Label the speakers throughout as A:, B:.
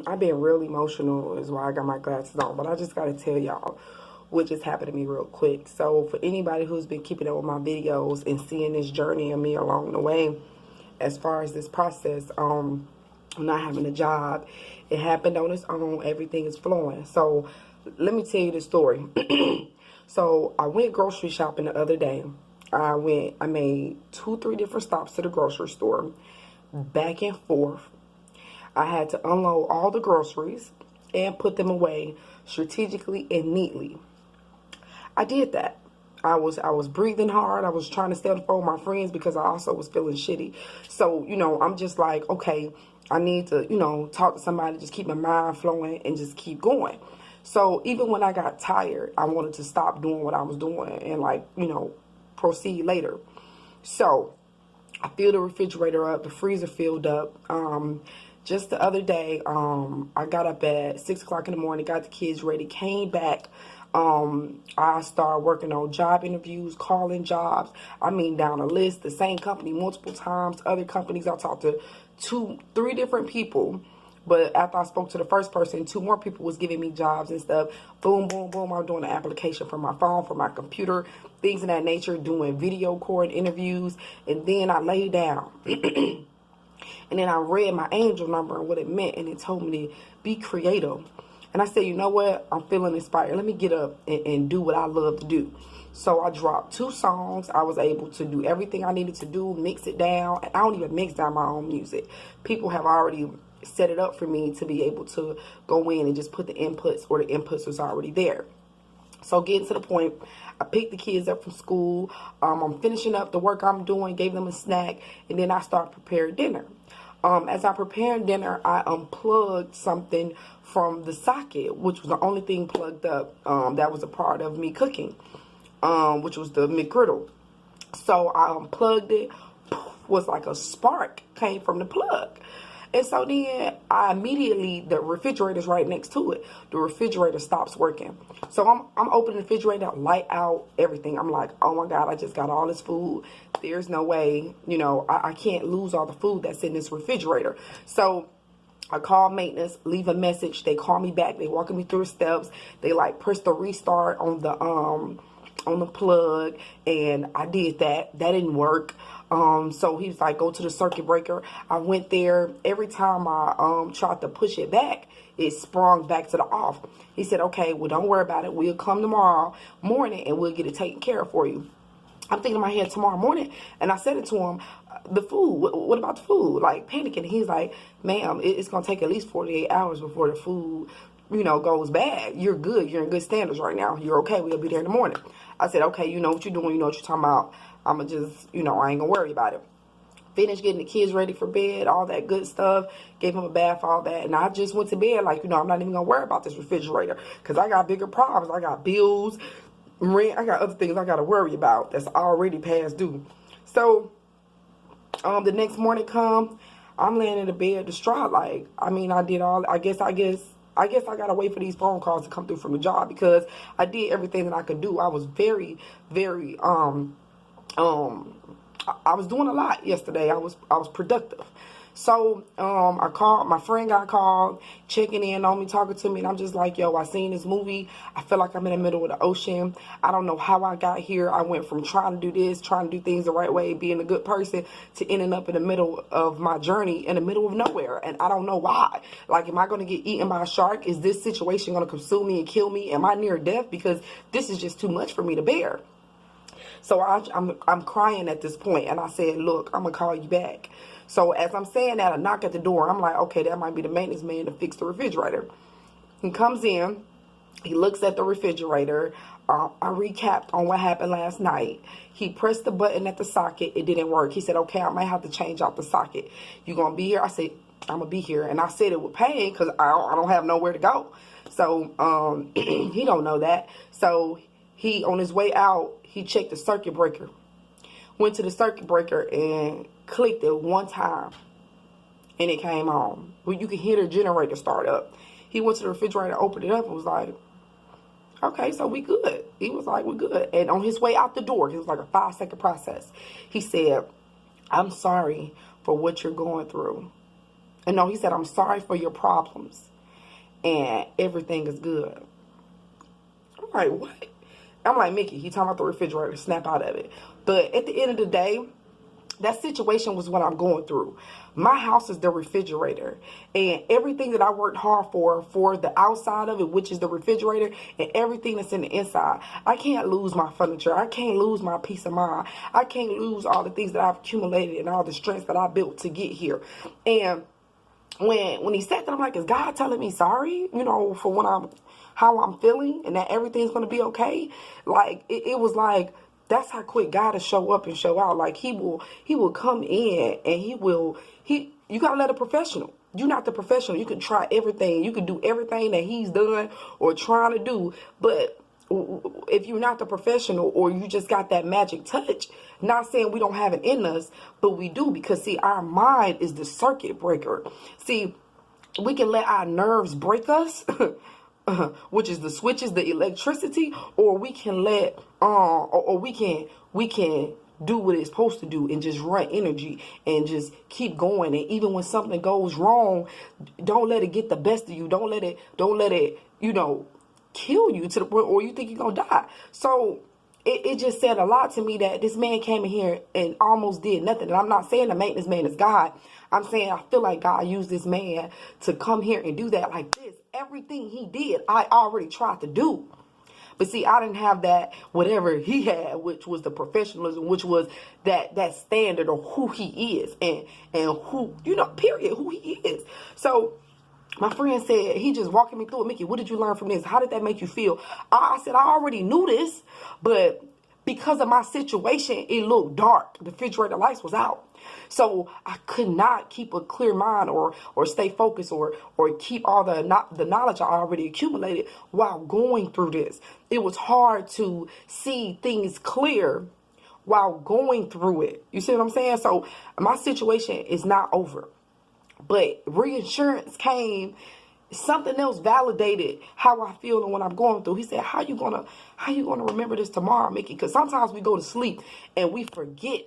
A: I've been real emotional is why I got my glasses on, but I just got to tell y'all what just happened to me real quick. So for anybody who's been keeping up with my videos and seeing this journey of me along the way, as far as this process, not having a job, it happened on its own. Everything is flowing. So let me tell you the story. So I went grocery shopping the other day. I made 2-3 different stops to the grocery store, back and forth. I had to unload all the groceries and put them away strategically and neatly. I did that. I was breathing hard. I was trying to stay on the phone with my friends because I also was feeling shitty. So, I'm just like, okay, I need to, talk to somebody, just keep my mind flowing and just keep going. So even when I got tired, I wanted to stop doing what I was doing and proceed later. So I filled the refrigerator up, the freezer filled up. Just the other day, I got up at 6 o'clock in the morning, got the kids ready, came back. I started working on job interviews, calling jobs. I mean, down a list, the same company multiple times, other companies. I talked to 3 different people. But after I spoke to the first person, 2 more people was giving me jobs and stuff. Boom, boom, boom. I was doing an application for my phone, for my computer, things of that nature, doing video call interviews. And then I laid down. And then I read my angel number and what it meant. And it told me to be creative. And I said, you know what? I'm feeling inspired. Let me get up and do what I love to do. So I dropped 2 songs. I was able to do everything I needed to do, mix it down. And I don't even mix down my own music. People have already set it up for me to be able to go in and just put the inputs, or the inputs was already there. So getting to the point, I picked the kids up from school. I'm finishing up the work I'm doing, gave them a snack, and then I start preparing dinner. As I prepared dinner, I unplugged something from the socket, which was the only thing plugged up that was a part of me cooking, which was the McGriddle. So I unplugged it, was like a spark came from the plug. And so then I immediately, the refrigerator's right next to it. The refrigerator stops working. So I'm opening the refrigerator, light out, everything. I'm like, oh my God, I just got all this food. There's no way, I can't lose all the food that's in this refrigerator. So I call maintenance, leave a message. They call me back. They walking me through the steps. They press the restart on the plug, and I did that. That didn't work. So he was like, go to the circuit breaker. I went there. Every time I tried to push it back, it sprung back to the off. He said, okay, well, don't worry about it. We'll come tomorrow morning and we'll get it taken care of for you. I'm thinking in my head tomorrow morning, and I said it to him, the food, what about the food? Panicking. He's like, ma'am, it's going to take at least 48 hours before the food, goes bad. You're good. You're in good standards right now. You're okay. We'll be there in the morning. I said, okay, you know what you're doing. You know what you're talking about. I'm going to just, I ain't going to worry about it. Finished getting the kids ready for bed, all that good stuff. Gave them a bath, all that. And I just went to bed I'm not even going to worry about this refrigerator because I got bigger problems. I got bills, rent. I got other things I got to worry about that's already past due. So the next morning comes, I'm laying in the bed distraught. I did all, I guess I got to wait for these phone calls to come through from the job because I did everything that I could do. I was very, very, I was doing a lot yesterday. I was productive. So I called, my friend got called, checking in on me, talking to me, and I'm just like, yo, I seen this movie. I feel like I'm in the middle of the ocean. I don't know how I got here. I went from trying to do this, trying to do things the right way, being a good person, to ending up in the middle of my journey, in the middle of nowhere, and I don't know why. Am I going to get eaten by a shark? Is this situation going to consume me and kill me? Am I near death? Because this is just too much for me to bear. So I'm crying at this point, and I said, look, I'm going to call you back. So as I'm saying that, I knock at the door. I'm like, okay, that might be the maintenance man to fix the refrigerator. He comes in. He looks at the refrigerator. I recapped on what happened last night. He pressed the button at the socket. It didn't work. He said, okay, I might have to change out the socket. You going to be here? I said, I'm going to be here. And I said it with pain because I don't have nowhere to go. So he don't know that. So he, on his way out, he checked the circuit breaker. Went to the circuit breaker and clicked it one time. And it came on. Well, you could hear the generator start up. He went to the refrigerator, opened it up, and was like, okay, so we good. He was like, we're good. And on his way out the door, it was like a 5-second process. He said, I'm sorry for what you're going through. And no, he said, I'm sorry for your problems. And everything is good. I'm like, what? I'm like, Mickey, he talking about the refrigerator, snap out of it. But at the end of the day, that situation was what I'm going through. My house is the refrigerator, and everything that I worked hard for the outside of it, which is the refrigerator, and everything that's in the inside, I can't lose my furniture. I can't lose my peace of mind. I can't lose all the things that I've accumulated and all the strengths that I built to get here. And when he said that, I'm like, is God telling me sorry, for how I'm feeling, and that everything's going to be okay? Like, it was like, that's how quick God will show up and show out. Like, he will come in, and you got to let a professional. You're not the professional. You can try everything. You can do everything that he's done or trying to do. But if you're not the professional, or you just got that magic touch, not saying we don't have it in us, but we do, because see, our mind is the circuit breaker. See, we can let our nerves break us, which is the switches, the electricity, or we can let, or we can do what it's supposed to do and just run energy and just keep going. And even when something goes wrong, don't let it get the best of you. Don't let it, kill you to the point or you think you're gonna die. So it just said a lot to me that this man came in here and almost did nothing. And I'm not saying the maintenance man is God. I'm saying I feel like God used this man to come here and do that like this. Everything he did, I already tried to do. But see, I didn't have that, whatever he had, which was the professionalism, which was that standard of who he is and who, period, who he is. So my friend said, he just walking me through it. Mickey, what did you learn from this? How did that make you feel? I said, I already knew this, but because of my situation, it looked dark. The refrigerator lights was out. So I could not keep a clear mind or stay focused or keep all the knowledge I already accumulated while going through this. It was hard to see things clear while going through it. You see what I'm saying? So my situation is not over. But reinsurance came, something else validated how I feel and what I'm going through. He said, how you gonna remember this tomorrow, Mickey? Because sometimes we go to sleep and we forget.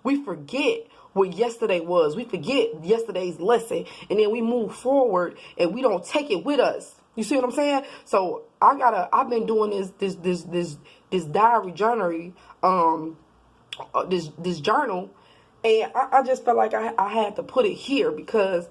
A: We forget what yesterday was. We forget yesterday's lesson, and then we move forward and we don't take it with us. You see what I'm saying? So I've been doing this diary journal, this journal. And I just felt like I had to put it here because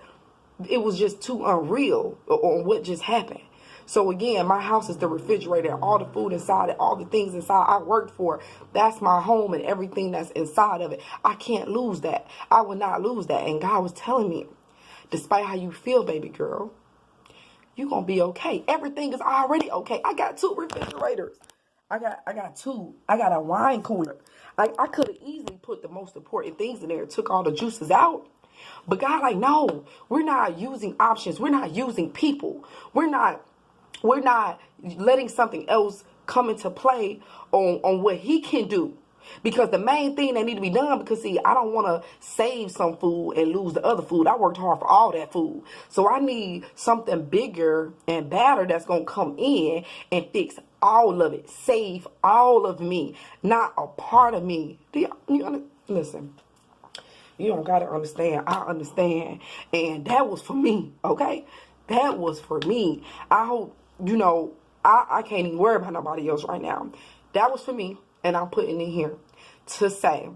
A: it was just too unreal on what just happened. So again, my house is the refrigerator, all the food inside it, all the things inside I worked for. That's my home and everything that's inside of it. I can't lose that. I will not lose that. And God was telling me, despite how you feel, baby girl, you're going to be okay. Everything is already okay. I got 2 refrigerators. I got 2. I got a wine cooler. I could have easily put the most important things in there, took all the juices out. But God, like, no, we're not using options. We're not using people. We're not letting something else come into play on what he can do. Because the main thing that need to be done, because see, I don't want to save some food and lose the other food. I worked hard for all that food. So I need something bigger and better that's going to come in and fix all of it. Save all of me, not a part of me. Listen, you don't got to understand. I understand. And that was for me, okay? That was for me. I hope, I can't even worry about nobody else right now. That was for me. And I'm putting it here to say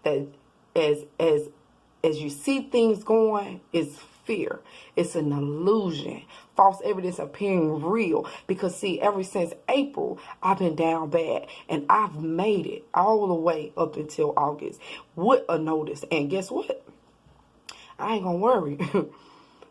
A: that as you see things going, it's fear. It's an illusion. False evidence appearing real. Because see, ever since April, I've been down bad. And I've made it all the way up until August with a notice. And guess what? I ain't gonna worry.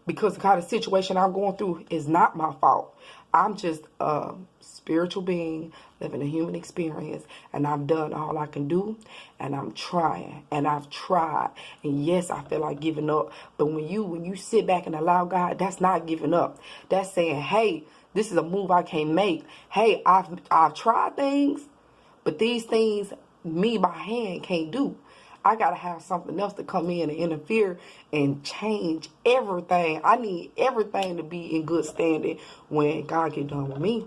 A: Because the kind of situation I'm going through is not my fault. I'm just a spiritual being living a human experience, and I've done all I can do, and I'm trying, and I've tried, and yes, I feel like giving up. But when you sit back and allow God, that's not giving up. That's saying, hey, this is a move I can't make. Hey, I've tried things, but these things me by hand can't do. I got to have something else to come in and interfere and change everything. I need everything to be in good standing when God get done with me.